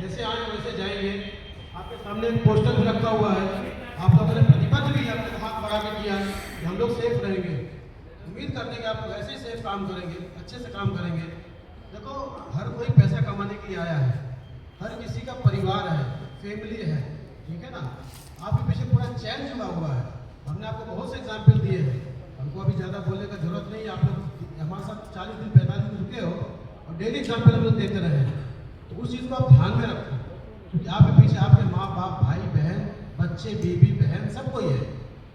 जैसे आए वैसे जाएंगे। आपके सामने एक पोस्टर भी रखा हुआ है, आप लोगों ने प्रतिबद्ध भी अपने हाथ बढ़ा के किया कि हम लोग सेफ रहेंगे। उम्मीद करते हैं कि आप लोग ऐसे ही सेफ काम करेंगे, अच्छे से काम करेंगे। देखो, हर कोई पैसा कमाने के लिए आया है, हर किसी का परिवार है, फैमिली है, ठीक है ना। आपके पीछे पूरा चैन जुड़ा हुआ है। हमने आपको बहुत से एग्जाम्पल दिए हैं, हमको अभी ज़्यादा बोलने का जरूरत नहीं है। आप लोग हमारे साथ 40 दिन 45 दिन रुके हो और डेली एग्जाम्पल हम लोग देते रहे हैं, तो उस चीज़ को आप ध्यान में रखो, क्योंकि आपके पीछे आपके माँ बाप, भाई बहन, बच्चे, बीवी बहन सब कोई है,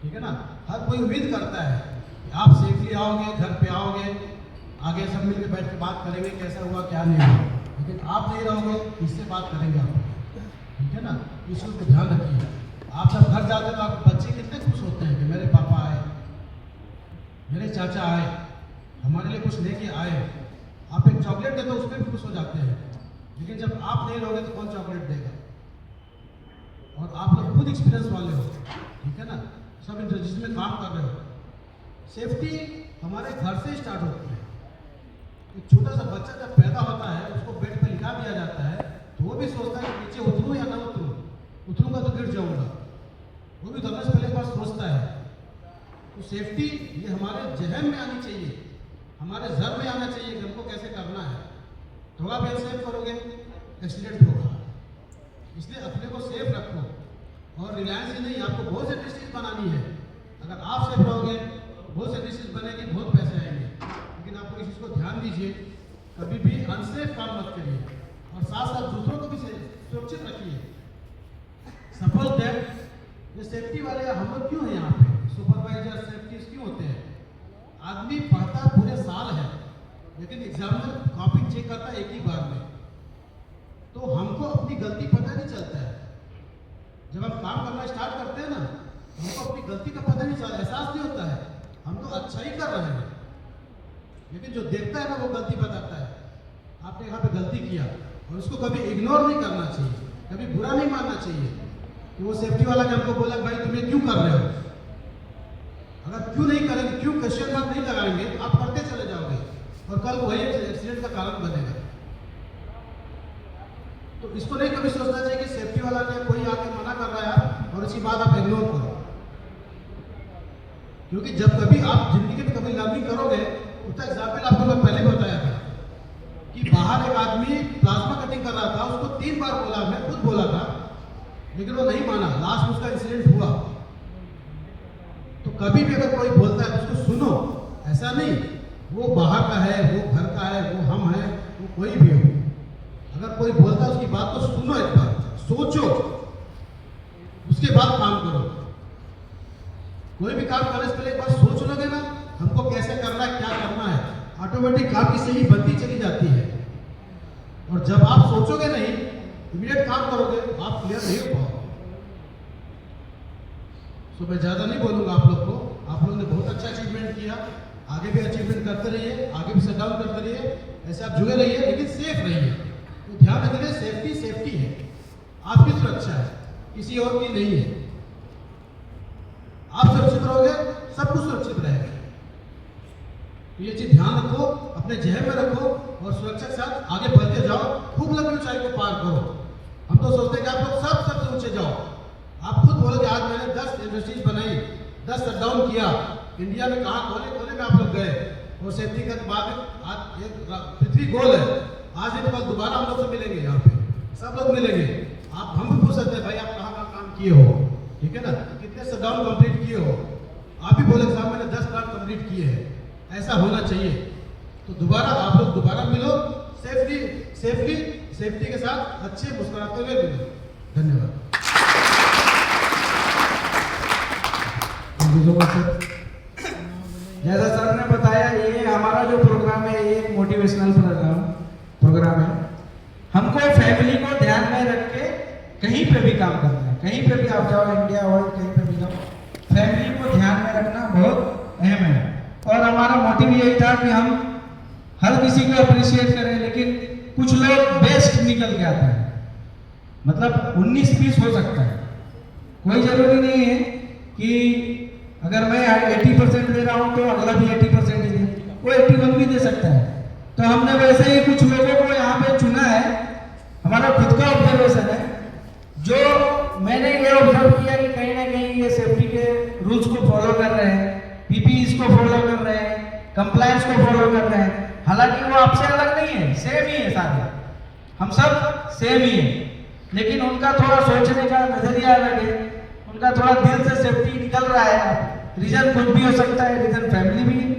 ठीक है ना। हर कोई उम्मीद करता है कि आप सेफली आओगे, घर पे आओगे, आगे सब मिलकर बैठ के बात करेंगे कैसा हुआ क्या नहीं हुआ। लेकिन आप नहीं रहोगे, किससे बात करेंगे आप, ठीक है ना। इस चीज़ को ध्यान रखिए। आप जब घर जाते हैं तो आपके बच्चे कितने खुश होते हैं कि मेरे पापा आए, मेरे चाचा आए, हमारे लिए कुछ लेके आए। आप एक चॉकलेट देते हो उसमें भी खुश हो जाते हैं, लेकिन जब आप नहीं रहोगे तो कौन चॉकलेट देगा। और आप लोग खुद एक्सपीरियंस वाले हो, ठीक है ना, सब जिसमें काम कर रहे हो। सेफ्टी हमारे घर से स्टार्ट होती है। एक छोटा सा बच्चा जब पैदा होता है, उसको बेड पे लिटा दिया जाता है, तो वो भी सोचता है कि नीचे उतरूँ या ना उतरूँ, उतरूँगा तो गिर जाऊँगा, वो भी दौड़ने से पहले बार सोचता है। तो सेफ्टी ये हमारे जहन में आनी चाहिए, हमारे जर में आना चाहिए कि हमको कैसे करना है। थोड़ा भी सेफ करोगे एक्सीडेंट होगा, इसलिए अपने को सेफ रखो। और रिलायंस ही नहीं, आपको बहुत से डिस्ट्रिक्ट बनानी है। अगर आप सेफ रहोगे, बहुत से डिस्ट्रिक्ट बनेगी, बहुत पैसे आएंगे। लेकिन आपको इस चीज़ को ध्यान दीजिए, कभी भी अनसेफ काम मत करिए, और साथ साथ दूसरों को भी सुरक्षित रखिए। सफल दैट ये सेफ्टी वाले हम लोग क्यों हैं यहाँ पे, सुपरवाइजर सेफ्टी क्यों होते हैं। आदमी पढ़ता पूरे साल है, लेकिन एग्जामिनर कॉपी चेक करता है एक ही बार में, तो हमको अपनी गलती पता नहीं चलता है। जब हम काम करना स्टार्ट करते हैं ना, हमको अपनी गलती का पता नहीं चलता, एहसास नहीं होता है, हम तो अच्छा ही कर रहे हैं। लेकिन जो देखता है ना, वो गलती बताता है, आपने यहाँ पे गलती किया। और उसको कभी इग्नोर नहीं करना चाहिए, कभी बुरा नहीं मानना चाहिए कि वो सेफ्टी वाला ने हमको बोला भाई तुम ये क्यों कर रहे हो। अगर क्यों नहीं करेंगे, क्यों क्वेश्चन मार्क नहीं लगाएंगे, आप करते चले जाओगे और कल वही एक्सीडेंट का कारण बनेगा। तो इसको नहीं कभी सोचना चाहिए कि सेफ्टी वाला ने कोई आके मना कर रहा है और इसकी बात आप इग्नोर करो। क्योंकि जब कभी आप जिंदगी में कभी लर्निंग करोगे, उसका एग्जाम्पल आपको मैं पहले बताया था कि बाहर एक आदमी प्लाज्मा कटिंग कर रहा था, उसको 3 बार बोला, मैं खुद बोला था, लेकिन वो नहीं माना, लास्ट में उसका इंसिडेंट हुआ। तो कभी भी अगर कोई बोलता है तो उसको सुनो, ऐसा नहीं वो बाहर का है, वो घर का है, वो हम हैं, वो कोई भी हो, अगर कोई बोलता है उसकी बात को सुनो, एक बार सोचो, उसके बाद काम करो। कोई भी काम करने से पहले एक बार सोच लोगे ना, हमको कैसे करना है, क्या करना है, ऑटोमेटिक काम की सही बनती चली जाती है। और जब आप सोचोगे नहीं, इमीडिएट काम करोगे, आप क्लियर नहीं हो पाओगे। तो मैं ज़्यादा नहीं बोलूँगा आप लोग को, आप लोगों ने बहुत अच्छा अचीवमेंट किया, आगे भी अचीवमेंट करते रहिए, आगे भी शट डाउन करते रहिए, ऐसे आप जुड़े रहिए, लेकिन सेफ रहिए। तो ध्यान रखिए, सेफ्टी सेफ्टी है, आपकी सुरक्षा है, किसी और की नहीं है। आप सुरक्षित रहोगे, सब कुछ सुरक्षित रहेगा। तो ये चीज ध्यान रखो, अपने जहन में रखो और सुरक्षा के साथ आगे बढ़ते जाओ, खूब लंबी ऊंचाई को पार करो। हम तो सोचते हैं कि आप लोग सबसे ऊंचे जाओ। आप खुद बोलोगे आज मैंने 10 इंडस्ट्रीज बनाई, 10 शटडाउन किया, इंडिया में कहाँ कोने कोने में आप लोग गए, और सेफ्टी के बाद आज एक पृथ्वी गोल है, आज एक बार दोबारा हम लोग से मिलेंगे, यहाँ पे सब लोग मिलेंगे। आप हम भी पूछ सकते हैं भाई आप कहाँ कहाँ काम किए हो, ठीक है ना, कितने शटडाउन कंप्लीट किए हो। आप भी बोले साहब मैंने 10 प्लांट कंप्लीट किए हैं, ऐसा होना चाहिए। तो दोबारा आप लोग दोबारा मिलो, सेफ्टी के साथ अच्छे मुस्कुराते हुए मिलो। धन्यवाद। जैसा सर ने बताया, ये हमारा जो प्रोग्राम है ये एक मोटिवेशनल प्रोग्राम है। हमको फैमिली को ध्यान में रख के कहीं पे भी काम करना है, कहीं पे भी आप जाओ, इंडिया वर्ल्ड कहीं पे भी जाओ, फैमिली को ध्यान में रखना बहुत अहम है। और हमारा मोटिव यही था कि हम हर किसी को अप्रिशिएट करें, लेकिन कुछ लोग बेस्ट निकल के आते हैं, मतलब 19-20 हो सकता है। कोई जरूरी नहीं है कि अगर मैं 80% दे रहा हूं तो अगला भी 80% ही दे, वो 81 भी दे सकता है। तो हमने वैसे ही कुछ लोगों को यहाँ पे चुना है, हमारा खुद का मोटिवेशन है जो मैंने ये ऑब्जर्व किया कि कहीं ना कहीं ये सेफ्टी के रूल्स को फॉलो कर रहे हैं, पीपीई को फॉलो कर रहे हैं, कंप्लायंस को फॉलो कर रहे हैं। हालांकि वो आपसे अलग नहीं है, सेम ही है सारे, हम सब सेम ही है, लेकिन उनका थोड़ा सोचने का नजरिया अलग है, उनका थोड़ा दिल से सेफ्टी निकल रहा है। रीजन खुद भी हो सकता है, रीजन फैमिली भी है,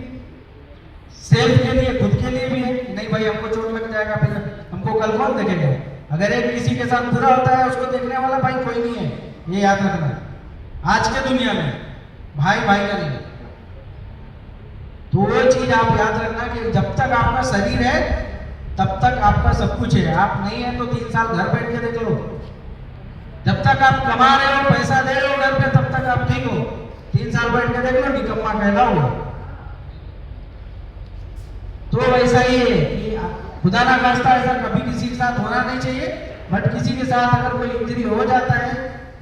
सेल्फ के लिए, खुद के लिए भी है कि नहीं भाई हमको चोट लग जाएगा, फिर हमको कल कौन देखेगा। अगर एक किसी के साथ बुरा होता है उसको देखने वाला भाई कोई नहीं है, ये याद रखना। आज के दुनिया में भाई भाई का नहीं। तो वो चीज आप याद रखना कि जब तक आपका शरीर है तब तक आपका सब कुछ है। आप नहीं है तो 3 साल घर बैठ के देख लो, जब तक आप कमा रहे हो, पैसा दे रहे हो घर पे, तब तक आप ठीक हो। 3 साल बैठ के देख लो, निकम्मा कहलाओगे। तो वैसा ही है कि खुदा ना खास्ता ऐसा कभी किसी के साथ होना नहीं चाहिए, बट किसी के साथ अगर कोई इंजरी हो जाता है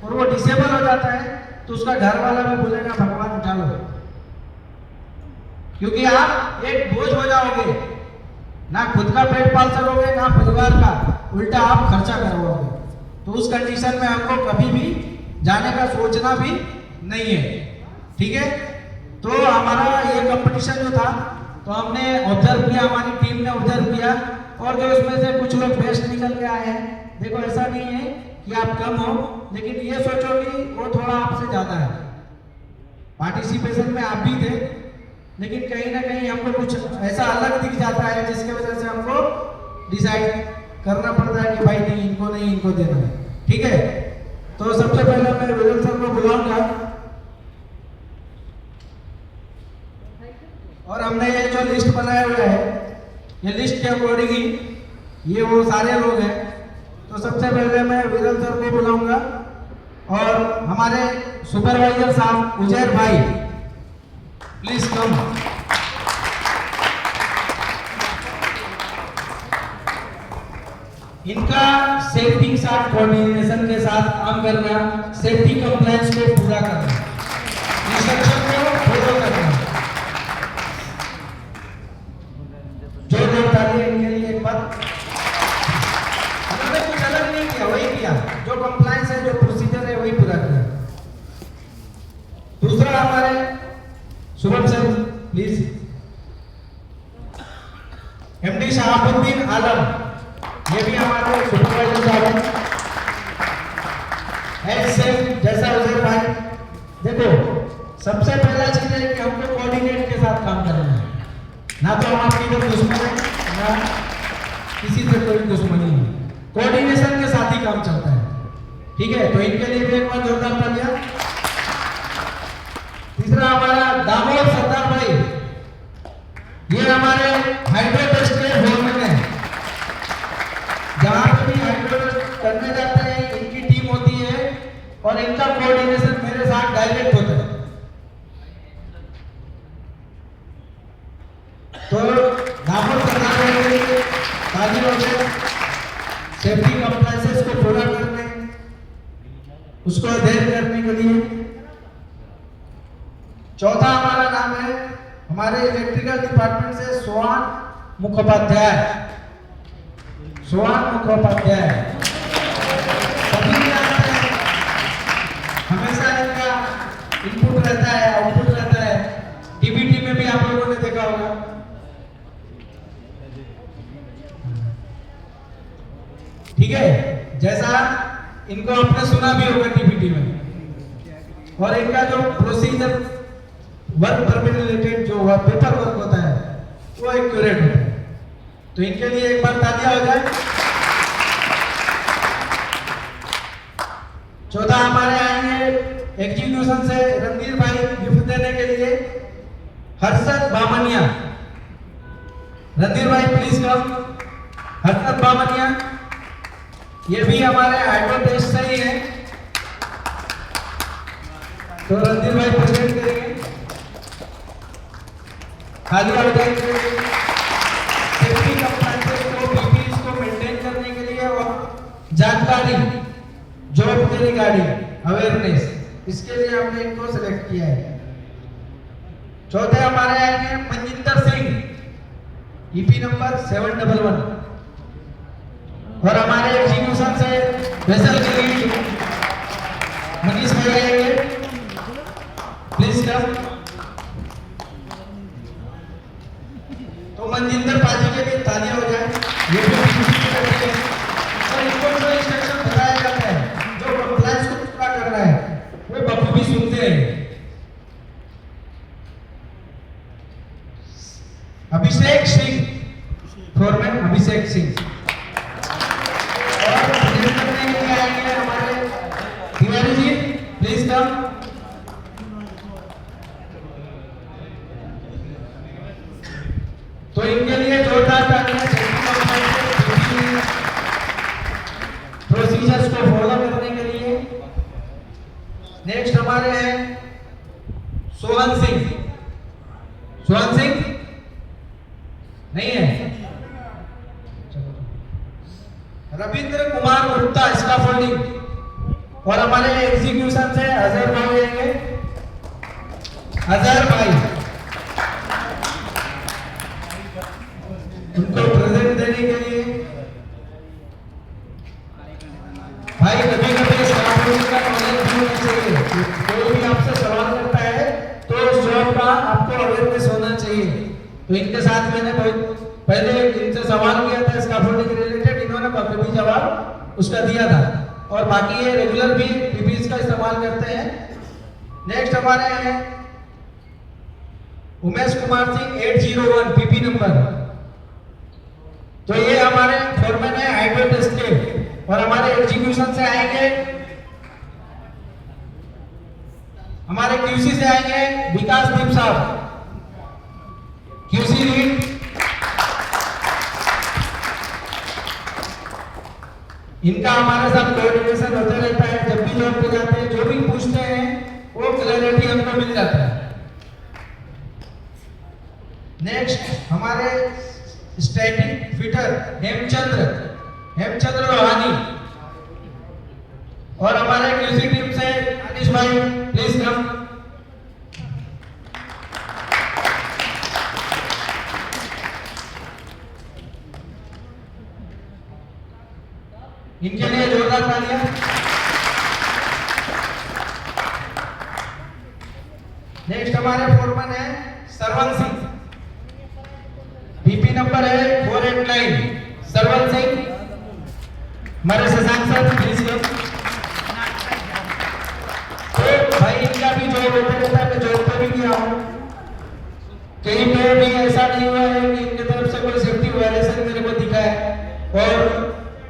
और वो डिसेबल हो जाता है तो उसका घर वाला भी बोलेगा भगवान उठा लो, क्योंकि आप एक बोझ हो जाओगे, ना खुद का पेट पाल सकोगे ना परिवार का, उल्टा आप खर्चा करवाओगे। तो उस कंडीशन में हमको कभी भी जाने का सोचना भी नहीं है, ठीक है। तो हमारा ये कंपटीशन जो था तो हमने ऑब्जर्व किया, हमारी टीम ने ऑब्जर्व किया, और जो इसमें से कुछ लोग बेस्ट निकल के आए हैं। देखो ऐसा नहीं है कि आप कम हो, लेकिन ये सोचो कि वो थोड़ा आपसे ज्यादा है। पार्टिसिपेशन में आप भी थे, लेकिन कहीं ना कहीं हमको कुछ ऐसा अलग दिख जाता है जिसकी वजह से हमको डिसाइड करना पड़ता है कि भाई नहीं इनको नहीं, इनको देना है, ठीक है। तो सबसे पहले मैं विजल सर को बुलाऊंगा, और हमने ये जो लिस्ट बनाया हुआ है, ये लिस्ट के अकॉर्डिंग ही ये वो सारे लोग हैं। तो सबसे पहले मैं विजल सर को बुलाऊंगा, और हमारे सुपरवाइजर साहब उजैर भाई, प्लीज कम। इनका सेफ्टी के साथ कोऑर्डिनेशन के साथ काम करना, सेफ्टी कंप्लायंस को पूरा करना, इंस्ट्रक्शन को फॉलो करना। जो लोग ताली इनके लिए एक बार, उन्होंने कुछ अलग नहीं किया, वही किया जो कंप्लायंस है, जो प्रोसीजर है वही पूरा किया। दूसरा हमारे Shubham sir please, MD Shahabuddin Alam, ये भी हमारे सुपरवाइजर साहब हैं। सेफ जैसा उजैर भाई, देखो सबसे पहला चीज है कि हमको कोऑर्डिनेट के साथ काम करना है, ना तो हम आपकी कोई दुश्मन है ना किसी से कोई दुश्मनी है, कोऑर्डिनेशन के साथ ही काम चलता है, ठीक है। तो इनके लिए भी एक बार जोरदार तालियां। तीसरा हमारा दामोद सरदार भाई, ये हमारे हाइड्रो टेस्ट के फोरमैन है। जहां पे भी हाइड्रो टेस्ट करने जाते हैं इनकी टीम होती है, और इनका कोऑर्डिनेशन मेरे साथ डायरेक्ट होता है। तो दामोद सरदार भाई के लिए ताली बजाएं, सेफ्टी कंप्लायंसेस को पूरा करने, उसको अध्ययन करने के लिए। चौथा हमारा नाम है हमारे इलेक्ट्रिकल डिपार्टमेंट से सोहान मुखोपाध्याय, सोहान मुखोपाध्याय, सभी जानते हैं, हमेशा इनका इनपुट रहता है, आउटपुट रहता है। डीबीटी में भी आप लोगों ने देखा होगा, ठीक है, जैसा इनको आपने सुना भी होगा डीबीटी में। और इनका जो प्रोसीजर वर्क परमिट रिलेटेड जो पेपर वर्क होता है वो एक्यूरेट होता है। तो इनके लिए एक बार तालियां हो जाए। चौथा हमारे आएंगे एग्जीक्यूशन से रणधीर भाई गिफ्ट देने के लिए, हर्षद बामनिया। रणधीर भाई प्लीज कम। हर्षद बामनिया, ये भी हमारे हाइड्रो टेस्ट से ही है, तो रणधीर भाई प्रेजेंट करेंगे। तालियां हो जाएंगे सेफ्टी कंप्लायंसेस को, पीपीई को मेंटेन करने के लिए, और जानकारी जॉब के रिगार्डिंग अवेयरनेस, इसके लिए हमने इनको सिलेक्ट किया है। चौथे हमारे आएंगे मनजिंदर सिंह, ईपी नंबर 711, और हमारे एग्जीक्यूशन से वेसल के लिए मनीष भाई आएंगे, प्लीज कम। तो मनजिंदर पाजी के लिए तालियां हो जाए। ये भी और इनको जो इंस्ट्रक्शन बताया जाता है, जो कंप्लायंस को पूरा करना है, वो बखूबी सुनते हैं। अभिषेक सिंह, फोरमैन अभिषेक सिंह। और प्रेजेंट करने के लिए आएंगे हमारे तिवारी जी, प्लीज कम। तो इनके लिए जोरदार तालियां। प्रोसीजर्स को फॉलो करने के लिए। नेक्स्ट हमारे हैं सोहन सिंह। सोहन सिंह नहीं है। रविंद्र कुमार गुप्ता स्काफोल्डिंग। और हमारे एग्जीक्यूशन से अजहर भाई आएंगे। अजहर भाई उनको प्रेजेंट देने के लिए। भाई कभी कभी स्काफोल्डिंग का नॉलेज भी होना चाहिए। कोई भी आपसे सवाल करता है तो उस जवाब का आपको अवेयरनेस होना चाहिए। तो इनके साथ मैंने बहुत पहले इनसे सवाल किया था स्काफोल्डिंग रिलेटेड, इन्होंने बखूबी जवाब उसका दिया था। और बाकी ये रेगुलर भी पीपीज का इस्तेमाल करते हैं। नेक्स्ट हमारे हैं उमेश कुमार सिंह 801 पीपी नंबर। तो ये हमारे फोरमैन है हाईवे टेस्ट के। और हमारे एग्जीक्यूशन से आएंगे, हमारे क्यूसी से आएंगे विकास दीप साहब, क्यूसी लीड। इनका हमारे साथ कोऑर्डिनेशन होता रहता है। जब भी जॉब पे जाते हैं, जो भी पूछते हैं वो क्लैरिटी हमको मिल जाता है। नेक्स्ट हमारे स्टैटिक फिटर हेमचंद्र लोहानी। और हमारे क्यूसी टीम से अनिश भाई, प्लीज कम। इनके लिए जोरदार तालियां। नेक्स्ट हमारे फोरमैन है सरवन सिंह, पीपी नंबर है 489। सरवन सिंह हमारे शशांक सर, प्लीज कम। तो भाई इनका भी जॉब होता रहता है, मैं जॉब पे भी गया हूँ। कहीं पे भी ऐसा नहीं हुआ है कि इनकी तरफ से कोई सेफ्टी वायलेशन मेरे को दिखा है। और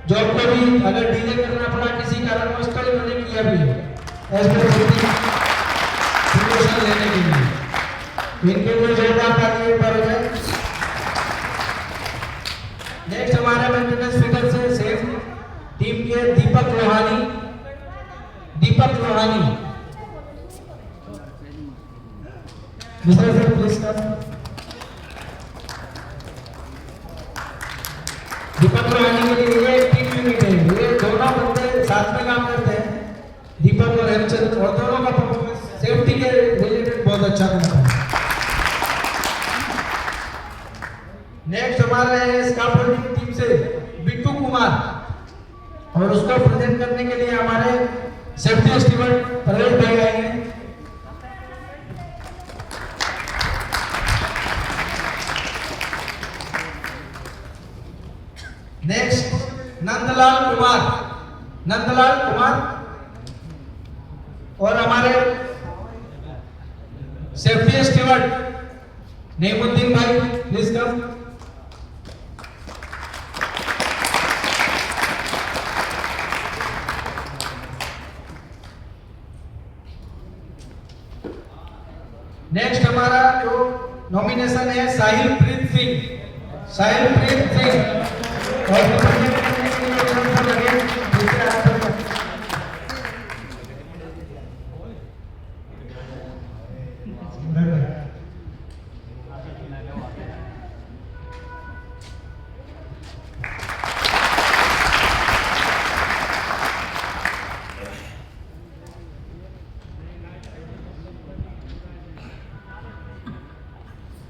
जॉब को भी अगर डिले करना पड़ा किसी कारणवश तो इन्होंने किया भी है प्रिकॉशन लेने के लिए। इनके लिए जोरदार तालियां एक बार हो जाए। नेक्स्ट हमारे मेंटेनेंस फिटर से सेफ टीम के दीपक लोहानी। दूसरा सर प्लीज कर। दीपक लोहानी के लिए ये टीम यूनिट है। ये दोनों बंदे साथ में काम करते हैं, दीपक और हेमचंद। और दोनों का परफॉर्मेंस सेफ्टी के रिलेटेड बहुत अच्छा रहा है। नेक्स्ट हमारे स्काफोल्डिंग टीम से बिट्टू कुमार। और उसको प्रेजेंट करने के लिए हमारे सेफ्टी स्टीवर्ड प्रवेश भाई आएंगे। नेक्स्ट नंदलाल कुमार। और हमारे सेफ्टी स्टीवर्ड नेमुद्दीन भाई, प्लीज कम। नेक्स्ट हमारा जो नॉमिनेशन है साहिल प्रीत सिंह। और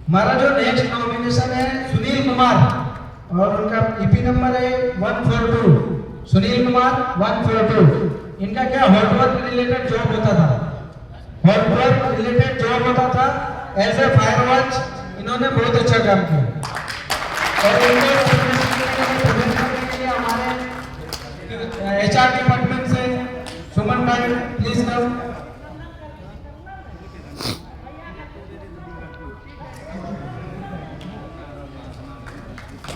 हमारा जो नेक्स्ट नॉमिनेशन है सुनील कुमार। और उनका ईपी नंबर है 142। सुनील कुमार 142। इनका क्या हॉट वर्क रिलेटेड जॉब होता था, हॉट वर्क रिलेटेड जॉब होता था एज ए फायर वॉच। इन्होंने बहुत अच्छा काम किया। और इनको प्रेजेंट करने के लिए हमारे एचआर डिपार्टमेंट से सुमन भाई प्लीज कम।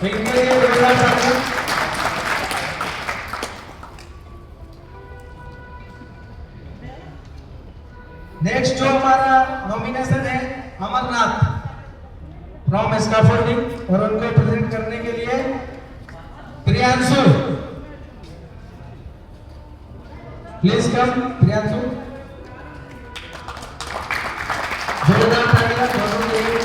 इनके लिए जोरदार तालियां। नेक्स्ट जो हमारा नॉमिनेशन है अमरनाथ फ्रॉम स्कैफोल्डिंग, और उनको प्रेजेंट करने के लिए प्रियांशु प्लीज कम। प्रियांशु जोरदार तालियां दोनों के लिए।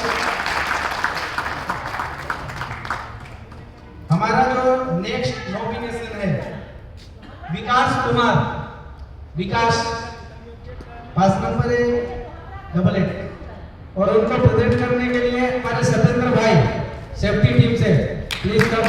हमारा जो नेक्स्ट नॉमिनेशन है विकास कुमार, विकास 5 नंबर है 88, और उनको प्रेजेंट करने के लिए हमारे सतेंद्र भाई सेफ्टी टीम से प्लीज कम।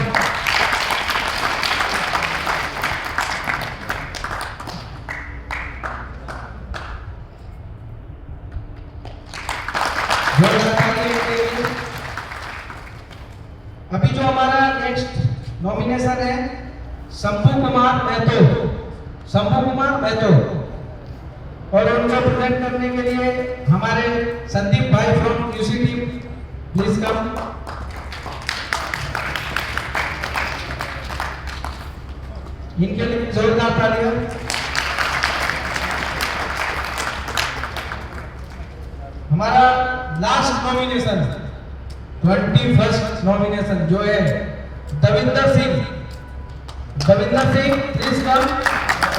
अभी जो हमारा नेक्स्ट नॉमिनेशन है शंभू कुमार महतो, शंभू कुमार महतो, और उनको प्रेजेंट करने के लिए हमारे संदीप भाई from UC team please come. इनके लिए जोरदार तालियां। हमारा लास्ट नॉमिनेशन 21st नॉमिनेशन जो है दविंदर सिंह, दविंदर सिंह प्लीज कम।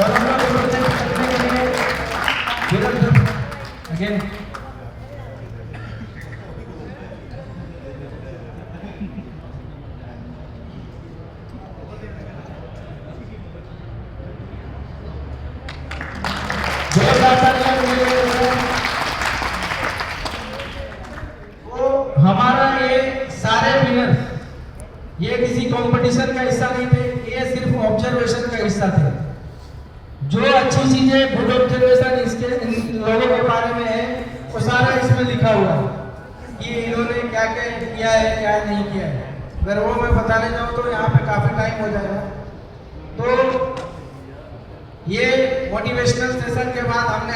और उनको प्रेजेंट करने के लिए अगेन हमारा ये सारे विनर ये किसी कंपटीशन का हिस्सा नहीं थे, ये सिर्फ ऑब्जर्वेशन का हिस्सा थे। जो अच्छी चीजें गुड ऑब्जर्वेशन इसके इन लोगों के बारे में है वो सारा इसमें लिखा हुआ है कि इन्होंने क्या क्या किया है क्या नहीं किया है। अगर वो मैं बताने जाऊँ तो यहाँ पे काफी टाइम हो जाएगा। तो ये मोटिवेशनल सेशन के बाद हमने